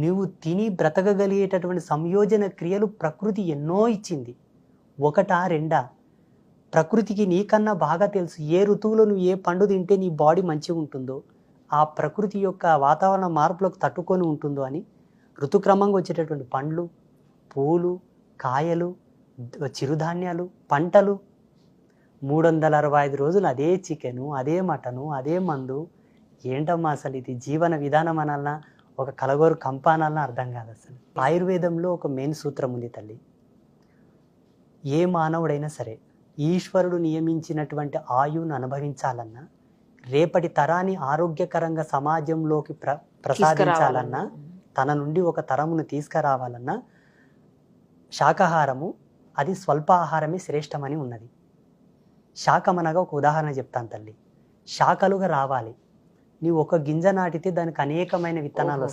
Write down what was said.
నువ్వు తిని బ్రతకగలిగేటటువంటి సంయోజన క్రియలు ప్రకృతి ఎన్నో ఇచ్చింది. ఒకటా రెండా? ప్రకృతికి నీకన్నా బాగా తెలుసు ఏ ఋతువులో నువ్వు ఏ పండు తింటే నీ బాడీ మంచిగా ఉంటుందో, ఆ ప్రకృతి యొక్క వాతావరణ మార్పులకు తట్టుకొని ఉంటుందో అని ఋతుక్రమంగా వచ్చేటటువంటి పండ్లు, పూలు, కాయలు, చిరుధాన్యాలు, పంటలు 365 రోజులు అదే చికెను, అదే మటను, అదే మందు. ఏంటమ్మా అసలు ఇది జీవన విధానం అనాలన్నా, ఒక కలగోరు కంప అనాలన్నా అర్థం కాదు అసలు. ఆయుర్వేదంలో ఒక మెయిన్ సూత్రం ఉంది తల్లి. ఏ మానవుడైనా సరే ఈశ్వరుడు నియమించినటువంటి ఆయువును అనుభవించాలన్నా, రేపటి తరాన్ని ఆరోగ్యకరంగా సమాజంలోకి ప్రసాదించాలన్నా, తన నుండి ఒక తరమును తీసుకురావాలన్నా శాకాహారము అది స్వల్పాహారమే శ్రేష్టమని ఉన్నది. శాకమనగా ఒక ఉదాహరణ చెప్తాను తల్లి. శాఖలుగా రావాలి. నీవు ఒక గింజ నాటితే దానికి అనేకమైన విత్తనాలు